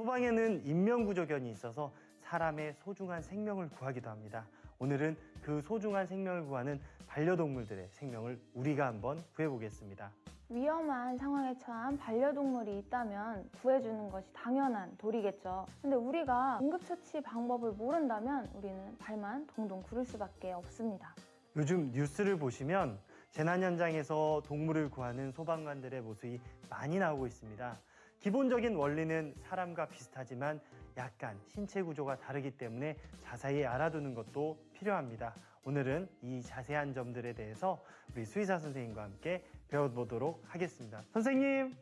소방에는 인명구조견이 있어서 사람의 소중한 생명을 구하기도 합니다. 오늘은 그 소중한 생명을 구하는 반려동물들의 생명을 우리가 한번 구해보겠습니다. 위험한 상황에 처한 반려동물이 있다면 구해주는 것이 당연한 도리겠죠. 근데 우리가 응급처치 방법을 모른다면 우리는 발만 동동 구를 수밖에 없습니다. 요즘 뉴스를 보시면 재난 현장에서 동물을 구하는 소방관들의 모습이 많이 나오고 있습니다. 기본적인 원리는 사람과 비슷하지만 약간 신체 구조가 다르기 때문에 자세히 알아두는 것도 필요합니다. 오늘은 이 자세한 점들에 대해서 우리 수의사 선생님과 함께 배워보도록 하겠습니다. 선생님,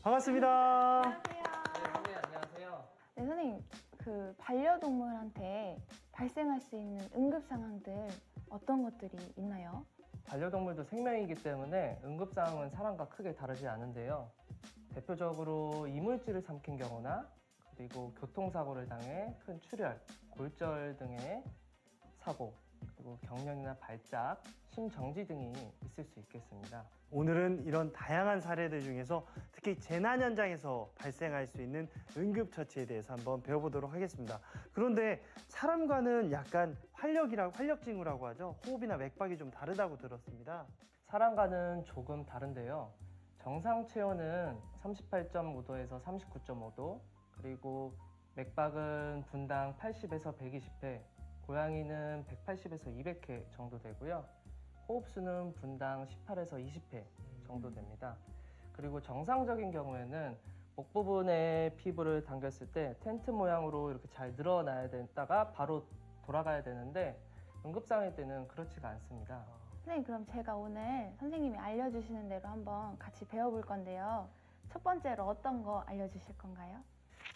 반갑습니다. 안녕하세요. 네, 선생님 안녕하세요. 네, 선생님, 반려동물한테 발생할 수 있는 응급 상황들 어떤 것들이 있나요? 반려동물도 생명이기 때문에 응급상황은 사람과 크게 다르지 않은데요. 대표적으로 이물질을 삼킨 경우나 그리고 교통사고를 당해 큰 출혈, 골절 등의 사고, 그리고 경련이나 발작, 심정지 등이 있을 수 있겠습니다. 오늘은 이런 다양한 사례들 중에서 특히 재난 현장에서 발생할 수 있는 응급처치에 대해서 한번 배워보도록 하겠습니다. 그런데 사람과는 약간 활력증후라고 하죠. 호흡이나 맥박이 좀 다르다고 들었습니다. 사람과는 조금 다른데요. 정상 체온은 38.5도에서 39.5도, 그리고 맥박은 분당 80에서 120회, 고양이는 180에서 200회 정도 되고요. 호흡수는 분당 18에서 20회 정도 됩니다. 그리고 정상적인 경우에는 목 부분에 피부를 당겼을 때 텐트 모양으로 이렇게 잘 늘어나야 되다가 바로 돌아가야 되는데 응급상황일 때는 그렇지가 않습니다. 선생님, 그럼 제가 오늘 선생님이 알려주시는 대로 한번 같이 배워볼 건데요. 첫 번째로 어떤 거 알려주실 건가요?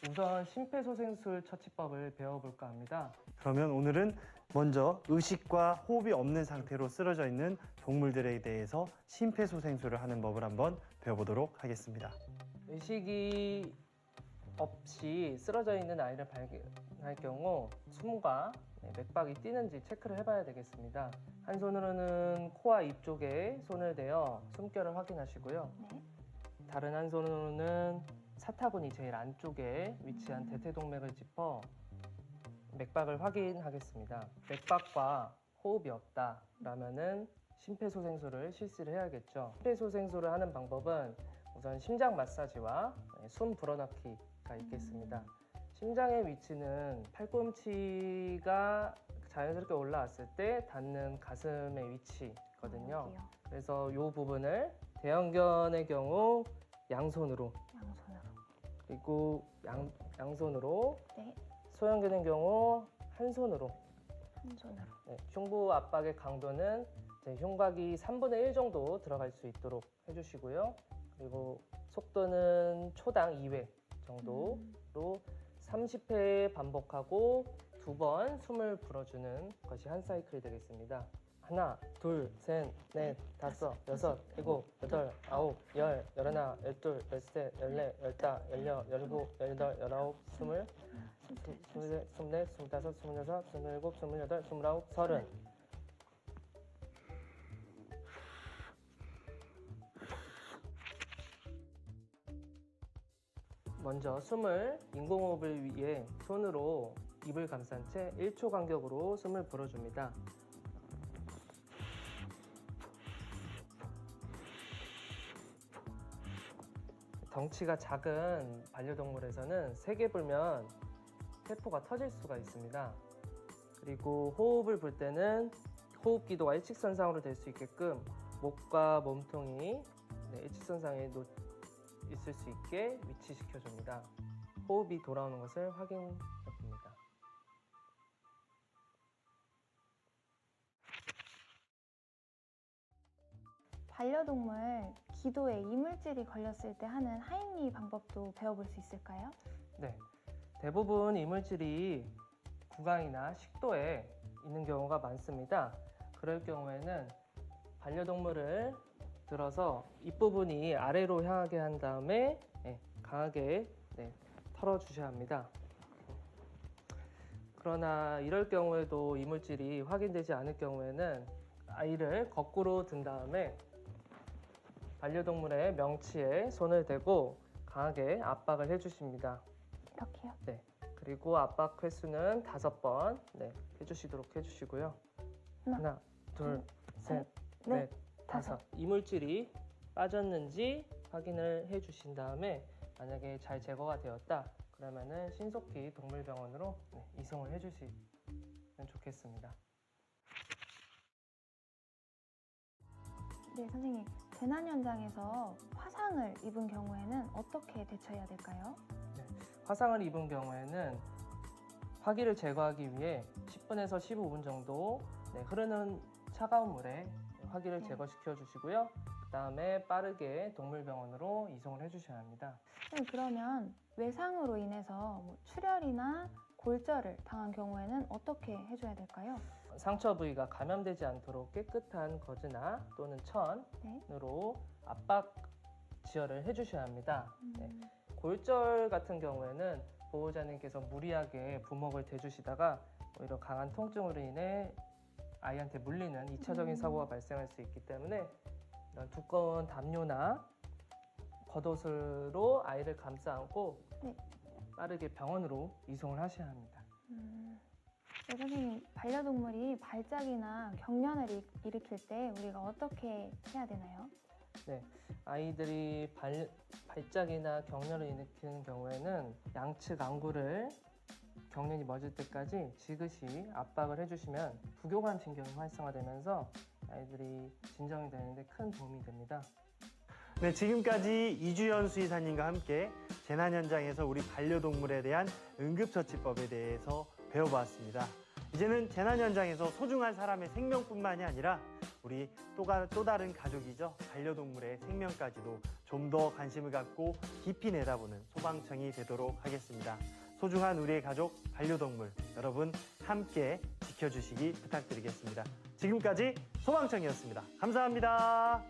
우선 심폐소생술 처치법을 배워볼까 합니다. 그러면 오늘은 먼저 의식과 호흡이 없는 상태로 쓰러져 있는 동물들에 대해서 심폐소생술을 하는 법을 한번 배워보도록 하겠습니다. 의식이 없이 쓰러져 있는 아이를 발견할 경우 숨과 맥박이 뛰는지 체크를 해봐야 되겠습니다. 한 손으로는 코와 입 쪽에 손을 대어 숨결을 확인하시고요. 네. 다른 한 손으로는 사타구니 제일 안쪽에 위치한 대퇴동맥을 짚어 맥박을 확인하겠습니다. 맥박과 호흡이 없다라면은 심폐소생술을 실시를 해야겠죠. 심폐소생술을 하는 방법은 우선 심장 마사지와 숨 불어넣기가 있겠습니다. 심장의 위치는 팔꿈치가 자연스럽게 올라왔을 때 닿는 가슴의 위치거든요. 여기요. 그래서 이 부분을 대형견의 경우 양손으로, 양손으로. 그리고 양손으로, 네, 소형견의 경우 한 손으로. 한 손으로. 네, 흉부 압박의 강도는 이제 흉곽이 3분의 1 정도 들어갈 수 있도록 해주시고요. 그리고 속도는 초당 2회 정도로 30회 반복하고 2번 숨을 불어주는 것이 한 사이클이 되겠습니다. 하나, 둘, 셋, 넷, 다섯, 여섯, 일곱, 여덟, 아홉, 열, 열하나, 열둘, 열셋, 열넷, 열다, 열여, 열일곱, 열여덟, 열아홉, 스물, 스물셋, 스물넷, 스물다섯, 스물여섯, 스물일곱, 스물여덟, 스물아홉, 서른. 먼저 숨을 인공호흡을 위해 손으로 입을 감싼 채 1초 간격으로 숨을 불어줍니다. 덩치가 작은 반려동물에서는 세게 불면 세포가 터질 수가 있습니다. 그리고 호흡을 불 때는 호흡기도가 일직선상으로 될 수 있게끔 목과 몸통이 일직선상에 있을 수 있게 위치시켜줍니다. 호흡이 돌아오는 것을 확인해 봅니다. 반려동물 기도에 이물질이 걸렸을 때 하는 하인리 방법도 배워볼 수 있을까요? 네, 대부분 이물질이 구강이나 식도에 있는 경우가 많습니다. 그럴 경우에는 반려동물을 들어서 입부분이 아래로 향하게 한 다음에 강하게 털어주셔야 합니다. 그러나 이럴 경우에도 이물질이 확인되지 않을 경우에는 아이를 거꾸로 든 다음에 반려동물의 명치에 손을 대고 강하게 압박을 해주십니다. 이렇게요. 네. 그리고 압박 횟수는 5번 해주시도록 해주시고요. 하나, 둘, 셋, 넷, 다섯. 이물질이 빠졌는지 확인을 해주신 다음에 만약에 잘 제거가 되었다 그러면은 신속히 동물병원으로 이송을 해주시면 좋겠습니다. 네, 선생님. 재난 현장에서 화상을 입은 경우에는 어떻게 대처해야 될까요? 화상을 입은 경우에는 화기를 제거하기 위해 10분에서 15분 정도 흐르는 차가운 물에 화기를 제거시켜 주시고요. 그 다음에 빠르게 동물병원으로 이송을 해주셔야 합니다. 네, 그러면 외상으로 인해서 출혈이나 골절을 당한 경우에는 어떻게 해줘야 될까요? 상처 부위가 감염되지 않도록 깨끗한 거즈나 또는 천으로 압박 지혈을 해주셔야 합니다. 골절 같은 경우에는 보호자님께서 무리하게 부먹을 대주시다가 오히려 강한 통증으로 인해 아이한테 물리는 2차적인 사고가 발생할 수 있기 때문에 이런 두꺼운 담요나 겉옷으로 아이를 감싸 안고 빠르게 병원으로 이송을 하셔야 합니다. 네, 선생님, 반려동물이 발작이나 경련을 일으킬 때 우리가 어떻게 해야 되나요? 네, 아이들이 발작이나 경련을 일으키는 경우에는 양측 안구를 경련이 멎을 때까지 지그시 압박을 해주시면 부교관 신경이 활성화되면서 아이들이 진정이 되는데 큰 도움이 됩니다. 네, 지금까지 이주연 수의사님과 함께 재난 현장에서 우리 반려동물에 대한 응급처치법에 대해서 배워보았습니다. 이제는 재난 현장에서 소중한 사람의 생명뿐만이 아니라 우리 또 다른 가족이죠. 반려동물의 생명까지도 좀 더 관심을 갖고 깊이 내다보는 소방청이 되도록 하겠습니다. 소중한 우리의 가족, 반려동물 여러분 함께 지켜주시기 부탁드리겠습니다. 지금까지 소방청이었습니다. 감사합니다.